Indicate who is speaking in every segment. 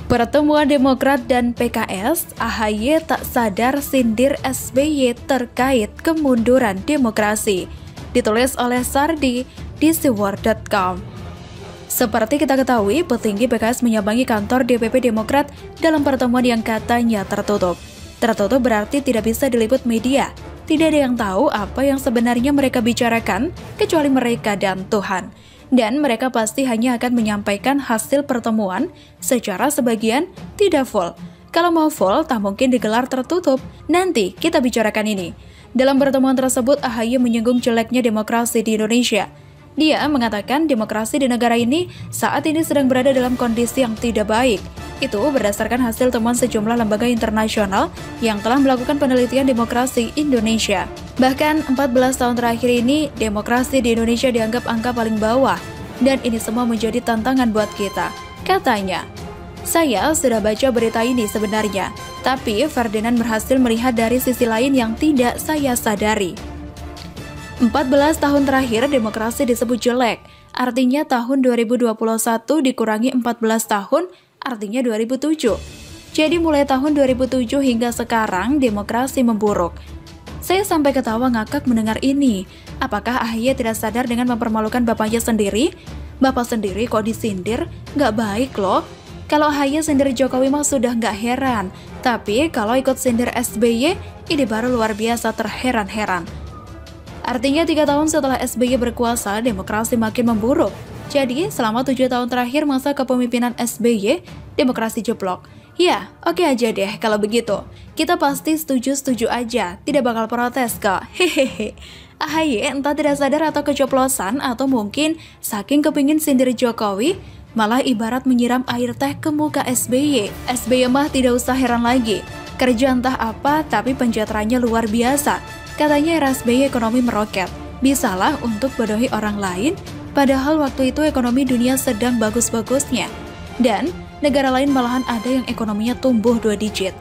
Speaker 1: Pertemuan Demokrat dan PKS, AHY tak sadar sindir SBY terkait kemunduran demokrasi. Ditulis oleh Sardi di siwar.com. Seperti kita ketahui, petinggi PKS menyambangi kantor DPP Demokrat dalam pertemuan yang katanya tertutup. Tertutup berarti tidak bisa diliput media. Tidak ada yang tahu apa yang sebenarnya mereka bicarakan, kecuali mereka dan Tuhan. Dan mereka pasti hanya akan menyampaikan hasil pertemuan secara sebagian, tidak full. Kalau mau full, tak mungkin digelar tertutup. Nanti kita bicarakan ini. Dalam pertemuan tersebut, AHY menyinggung jeleknya demokrasi di Indonesia. Dia mengatakan demokrasi di negara ini saat ini sedang berada dalam kondisi yang tidak baik. Itu berdasarkan hasil temuan sejumlah lembaga internasional yang telah melakukan penelitian demokrasi Indonesia. Bahkan 14 tahun terakhir ini, demokrasi di Indonesia dianggap angka paling bawah. Dan ini semua menjadi tantangan buat kita. Katanya, saya sudah baca berita ini sebenarnya, tapi Ferdinand berhasil melihat dari sisi lain yang tidak saya sadari. 14 tahun terakhir demokrasi disebut jelek, artinya tahun 2021 dikurangi 14 tahun, artinya 2007. Jadi mulai tahun 2007 hingga sekarang demokrasi memburuk. Saya sampai ketawa ngakak mendengar ini. Apakah AHY tidak sadar dengan mempermalukan bapaknya sendiri? Bapak sendiri kok disindir? Nggak baik loh. Kalau AHY sindir Jokowi mah sudah nggak heran. Tapi kalau ikut sindir SBY, ini baru luar biasa terheran-heran. Artinya 3 tahun setelah SBY berkuasa, demokrasi makin memburuk. Jadi, selama 7 tahun terakhir masa kepemimpinan SBY, demokrasi jeblok. Ya, oke aja deh kalau begitu. Kita pasti setuju-setuju aja, tidak bakal protes kok. Hehehe. AHY entah tidak sadar atau keceplosan, atau mungkin saking kepingin sindir Jokowi, malah ibarat menyiram air teh ke muka SBY. SBY mah tidak usah heran lagi. Kerja entah apa, tapi penjatarannya luar biasa. Katanya era SBY ekonomi meroket, bisalah untuk bodohi orang lain, padahal waktu itu ekonomi dunia sedang bagus-bagusnya. Dan negara lain malahan ada yang ekonominya tumbuh 2 digit.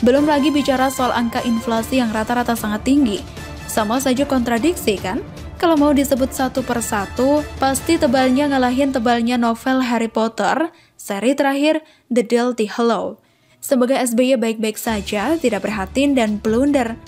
Speaker 1: Belum lagi bicara soal angka inflasi yang rata-rata sangat tinggi. Sama saja kontradiksi kan? Kalau mau disebut satu persatu, pasti tebalnya ngalahin tebalnya novel Harry Potter, seri terakhir The Deathly Hallows. Semoga SBY baik-baik saja, tidak prihatin dan blunder.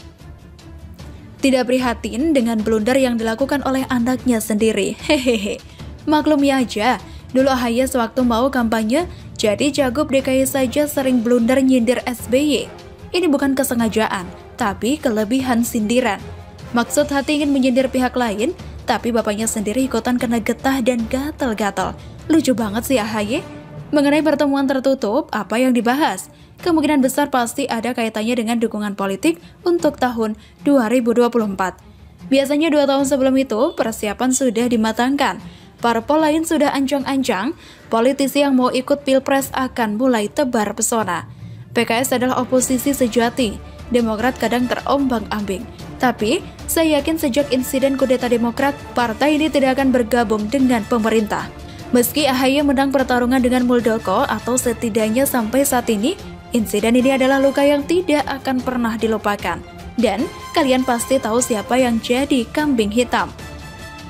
Speaker 1: Tidak prihatin dengan blunder yang dilakukan oleh anaknya sendiri. Hehehe. Maklumi aja, dulu AHY sewaktu mau kampanye, jadi Cagup DKI saja sering blunder nyindir SBY. Ini bukan kesengajaan, tapi kelebihan sindiran. Maksud hati ingin menyindir pihak lain, tapi bapaknya sendiri ikutan kena getah dan gatal-gatal. Lucu banget sih AHY. Mengenai pertemuan tertutup, apa yang dibahas? Kemungkinan besar pasti ada kaitannya dengan dukungan politik untuk tahun 2024. Biasanya 2 tahun sebelum itu, persiapan sudah dimatangkan. Parpol lain sudah ancang-ancang, politisi yang mau ikut pilpres akan mulai tebar pesona. PKS adalah oposisi sejati, Demokrat kadang terombang-ambing. Tapi, saya yakin sejak insiden kudeta Demokrat, partai ini tidak akan bergabung dengan pemerintah. Meski AHY menang pertarungan dengan Muldoko atau setidaknya sampai saat ini, insiden ini adalah luka yang tidak akan pernah dilupakan. Dan kalian pasti tahu siapa yang jadi kambing hitam.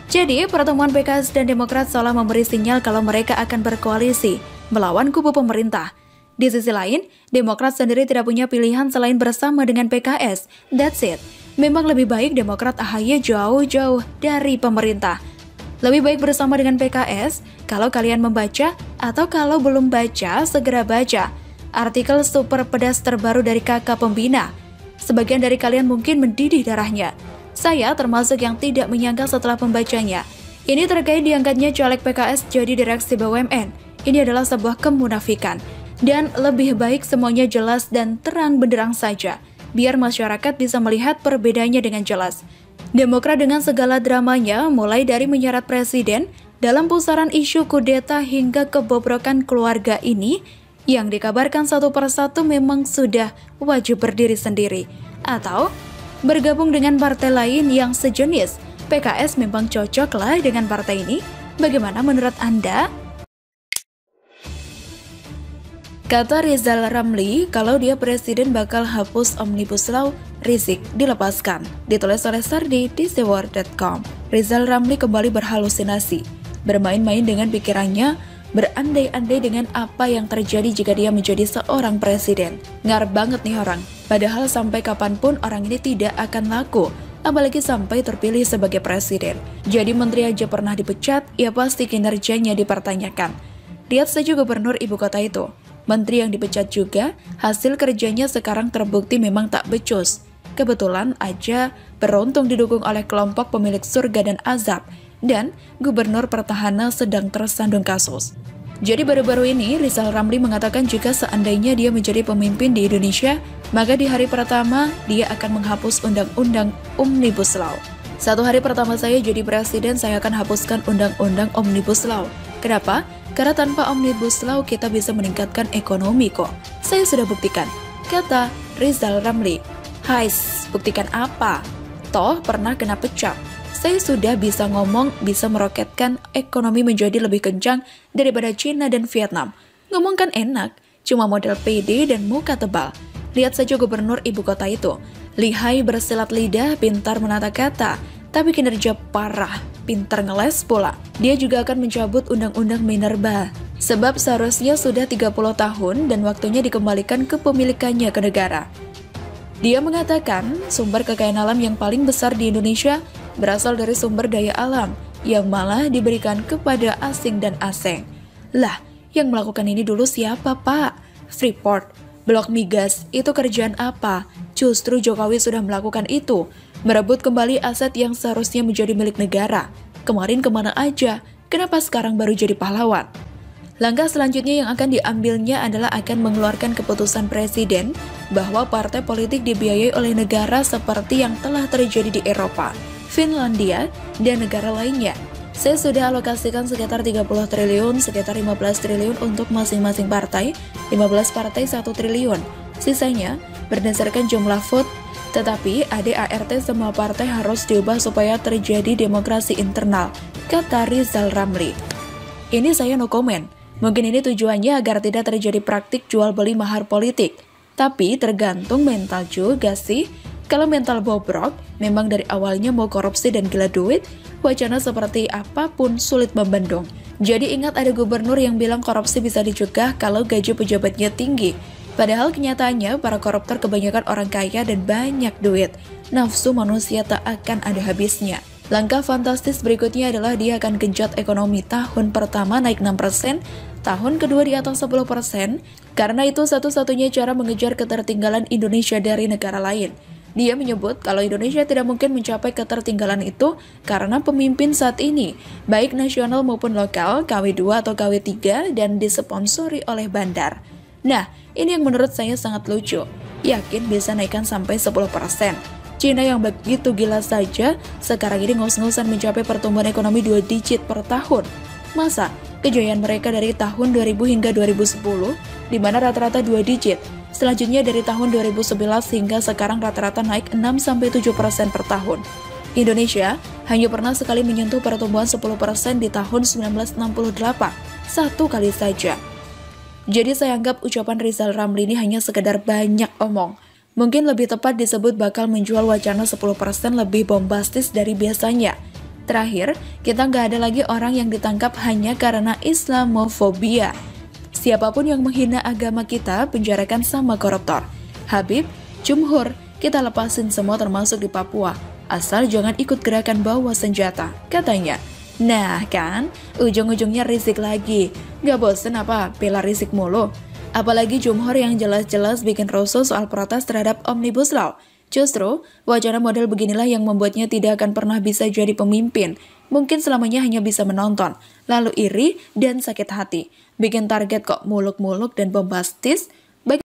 Speaker 1: Jadi, pertemuan PKS dan Demokrat seolah memberi sinyal kalau mereka akan berkoalisi melawan kubu pemerintah. Di sisi lain, Demokrat sendiri tidak punya pilihan selain bersama dengan PKS. That's it. Memang lebih baik Demokrat AHY jauh-jauh dari pemerintah. Lebih baik bersama dengan PKS. Kalau kalian membaca, atau kalau belum baca, segera baca artikel super pedas terbaru dari Kakak Pembina. Sebagian dari kalian mungkin mendidih darahnya. Saya termasuk yang tidak menyangka setelah membacanya. Ini terkait diangkatnya caleg PKS jadi direksi BUMN. Ini adalah sebuah kemunafikan. Dan lebih baik semuanya jelas dan terang benderang saja, biar masyarakat bisa melihat perbedaannya dengan jelas. Demokrat dengan segala dramanya, mulai dari menyerat presiden, dalam pusaran isu kudeta hingga kebobrokan keluarga ini, yang dikabarkan satu persatu memang sudah wajib berdiri sendiri, atau bergabung dengan partai lain yang sejenis. PKS memang cocoklah dengan partai ini. Bagaimana menurut Anda? Kata Rizal Ramli, kalau dia presiden bakal hapus Omnibus Law, Rizik dilepaskan. Ditulis oleh Sardi di siwar.com. Rizal Ramli kembali berhalusinasi, bermain-main dengan pikirannya berandai-andai dengan apa yang terjadi jika dia menjadi seorang presiden. Ngarep banget nih orang. Padahal sampai kapanpun orang ini tidak akan laku, apalagi sampai terpilih sebagai presiden. Jadi menteri aja pernah dipecat, ya pasti kinerjanya dipertanyakan. Lihat saja gubernur ibu kota itu. Menteri yang dipecat juga, hasil kerjanya sekarang terbukti memang tak becus. Kebetulan aja beruntung didukung oleh kelompok pemilik surga dan azab, dan gubernur petahana sedang tersandung kasus. Jadi baru-baru ini Rizal Ramli mengatakan jika seandainya dia menjadi pemimpin di Indonesia, maka di hari pertama dia akan menghapus undang-undang Omnibus Law. 1 hari pertama saya jadi presiden, saya akan hapuskan undang-undang Omnibus Law. Kenapa? Karena tanpa Omnibus Law kita bisa meningkatkan ekonomi kok. Saya sudah buktikan, kata Rizal Ramli. Hais, buktikan apa? Toh pernah kena pecat. Saya sudah bisa ngomong, bisa meroketkan ekonomi menjadi lebih kencang daripada Cina dan Vietnam. Ngomong kan enak, cuma model pede dan muka tebal. Lihat saja gubernur ibu kota itu. Lihai bersilat lidah, pintar menata kata, tapi kinerja parah, pintar ngeles pula. Dia juga akan mencabut undang-undang Minerba. Sebab seharusnya sudah 30 tahun dan waktunya dikembalikan kepemilikannya ke negara. Dia mengatakan sumber kekayaan alam yang paling besar di Indonesia berasal dari sumber daya alam yang malah diberikan kepada asing dan asing. Lah, yang melakukan ini dulu siapa, Pak? Freeport, Blok Migas, itu kerjaan apa? Justru Jokowi sudah melakukan itu, merebut kembali aset yang seharusnya menjadi milik negara. Kemarin kemana aja? Kenapa sekarang baru jadi pahlawan? Langkah selanjutnya yang akan diambilnya adalah akan mengeluarkan keputusan presiden bahwa partai politik dibiayai oleh negara seperti yang telah terjadi di Eropa, Finlandia, dan negara lainnya. Saya sudah alokasikan sekitar 30 triliun, sekitar 15 triliun untuk masing-masing partai, 15 partai 1 triliun. Sisanya berdasarkan jumlah vote, tetapi ADART semua partai harus diubah supaya terjadi demokrasi internal, kata Rizal Ramli. Ini saya no comment. Mungkin ini tujuannya agar tidak terjadi praktik jual beli mahar politik. Tapi tergantung mental juga sih. Kalau mental bobrok, memang dari awalnya mau korupsi dan gila duit, wacana seperti apapun sulit membendung. Jadi ingat ada gubernur yang bilang korupsi bisa dicegah kalau gaji pejabatnya tinggi. Padahal kenyataannya para koruptor kebanyakan orang kaya dan banyak duit. Nafsu manusia tak akan ada habisnya. Langkah fantastis berikutnya adalah dia akan genjot ekonomi. Tahun pertama naik 6%, tahun kedua di atas 10%, karena itu satu-satunya cara mengejar ketertinggalan Indonesia dari negara lain. Dia menyebut kalau Indonesia tidak mungkin mencapai ketertinggalan itu karena pemimpin saat ini, baik nasional maupun lokal, KW2 atau KW3, dan disponsori oleh bandar. Nah, ini yang menurut saya sangat lucu. Yakin bisa naikkan sampai 10%. Cina yang begitu gila saja, sekarang ini ngos-ngosan mencapai pertumbuhan ekonomi 2 digit per tahun. Masa? Kejayaan mereka dari tahun 2000 hingga 2010, di mana rata-rata 2 digit. Selanjutnya dari tahun 2011 hingga sekarang rata-rata naik 6-7% per tahun. Indonesia hanya pernah sekali menyentuh pertumbuhan 10% di tahun 1968, satu kali saja. Jadi saya anggap ucapan Rizal Ramli ini hanya sekedar banyak omong. Mungkin lebih tepat disebut bakal menjual wacana 10% lebih bombastis dari biasanya. Terakhir, kita nggak ada lagi orang yang ditangkap hanya karena Islamofobia. Siapapun yang menghina agama kita, penjarakan sama koruptor. Habib, Jumhur, kita lepasin semua termasuk di Papua. Asal jangan ikut gerakan bawa senjata, katanya. Nah kan, ujung-ujungnya Rizik lagi. Nggak bosen apa bela Rizik mulu? Apalagi Jumhur yang jelas-jelas bikin rusuh soal protes terhadap Omnibus Law. Justru, wacana model beginilah yang membuatnya tidak akan pernah bisa jadi pemimpin. Mungkin selamanya hanya bisa menonton, lalu iri dan sakit hati. Bikin target kok muluk-muluk dan bombastis,